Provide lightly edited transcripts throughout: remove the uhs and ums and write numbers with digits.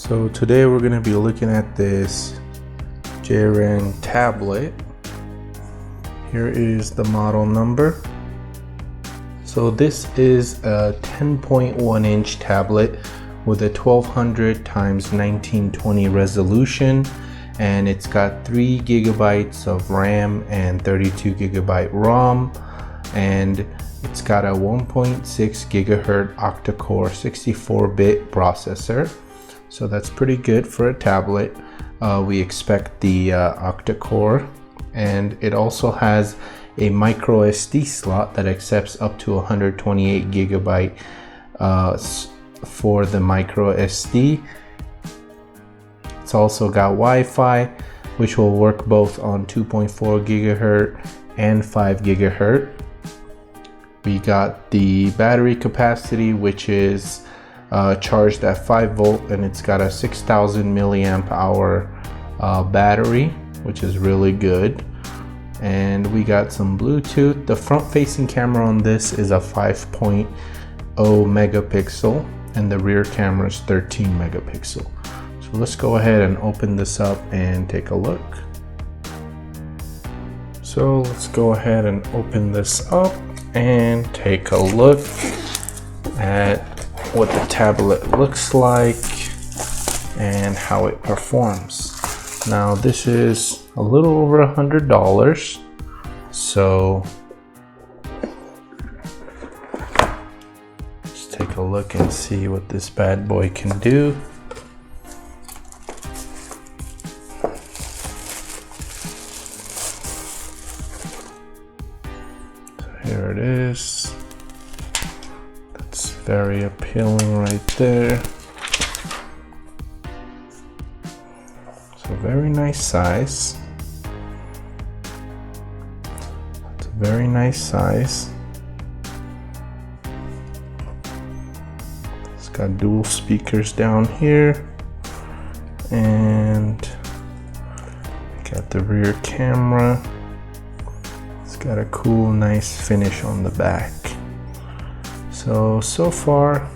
So today we're going to be looking at this JREN tablet. Here is the model number. So this is a 10.1 inch tablet with a 1200 x 1920 resolution, and it's got 3 GB of RAM and 32 GB ROM, and it's got a 1.6 GHz octa-core 64-bit processor. So that's pretty good for a tablet. We expect the octa-core, and it also has a micro SD slot that accepts up to 128 GB for the micro SD. It's also got Wi-Fi, which will work both on 2.4 GHz and 5 GHz. We got the battery capacity, which is charged at 5 volt, and it's got a 6000 milliamp hour battery, which is really good. And we got some Bluetooth. The front facing camera on this is a 5.0 megapixel, and the rear camera is 13 megapixel. So let's go ahead and open this up and take a look. So let's go ahead and open this up and take a look at what the tablet looks like and how it performs. Now this is a little over $100, so let's take a look and see what this bad boy can do. So here it is. That's very appealing right there. So very nice size. It's a very nice size. It's got dual speakers down here, and got the rear camera. It's got a cool, nice finish on the back. So far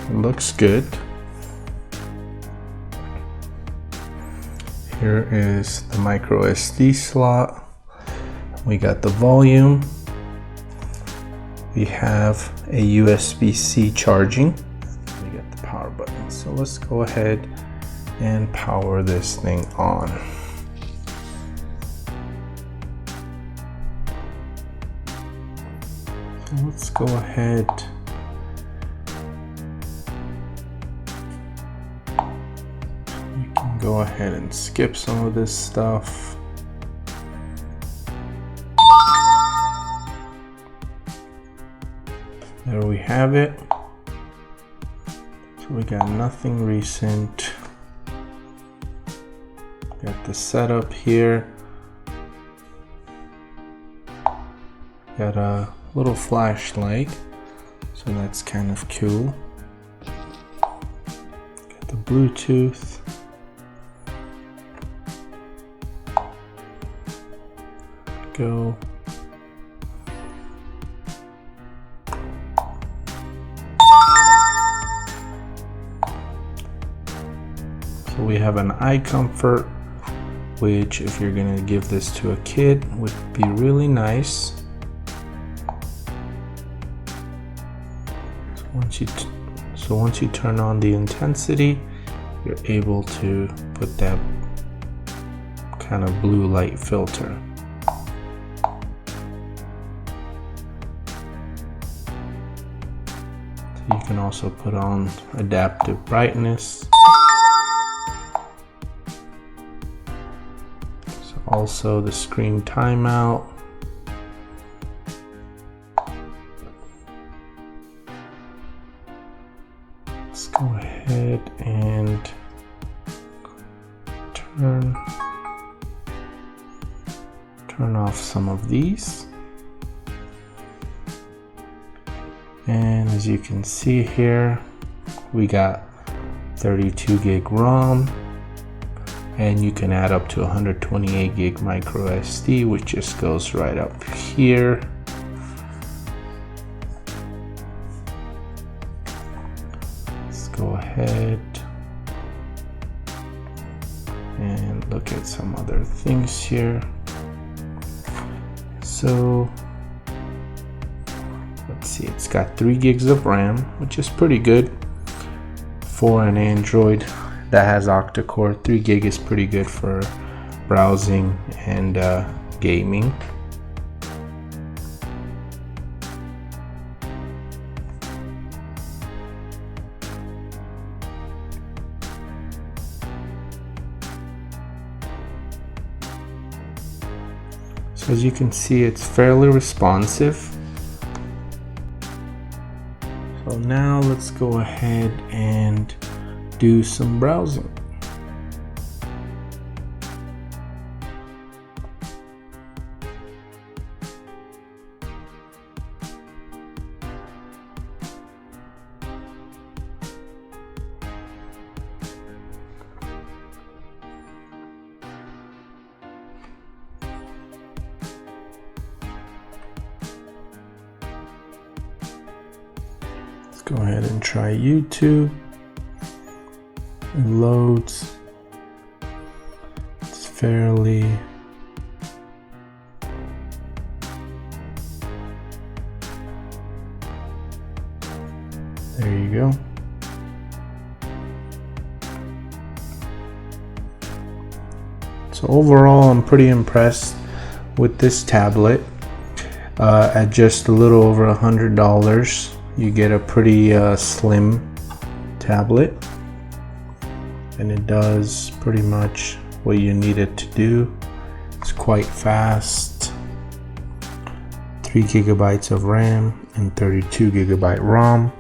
it looks good. Here is the micro SD slot. We got the volume. We have a USB-C charging. We got the power button. So let's go ahead and power this thing on. So let's go ahead . Go ahead and skip some of this stuff. There we have it. So we got nothing recent. Got the setup here. Got a little flashlight, so that's kind of cool. Got the Bluetooth. Go. So we have an eye comfort, which if you're gonna give this to a kid would be really nice. So once you turn on the intensity, you're able to put that kind of blue light filter. You can also put on adaptive brightness. So also the screen timeout. Let's go ahead and turn off some of these. And as you can see here, we got 32 gig ROM, and you can add up to 128 gig micro SD, which just goes right up here. Let's go ahead look at some other things here. So let's see, it's got 3 gigs of RAM, which is pretty good for an Android that has octa-core. 3 gig is pretty good for browsing and gaming. So as you can see, it's fairly responsive. So now let's go ahead and do some browsing. Go ahead and try YouTube. It loads. It's fairly there you go. So overall, I'm pretty impressed with this tablet. At just a little over $100. You get a pretty slim tablet, and it does pretty much what you need it to do. It's quite fast. 3 gigabytes of RAM and 32 gigabyte ROM.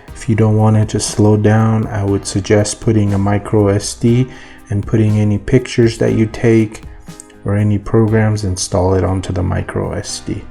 If you don't want it to slow down, I would suggest putting a micro SD and putting any pictures that you take or any programs, install it onto the micro SD.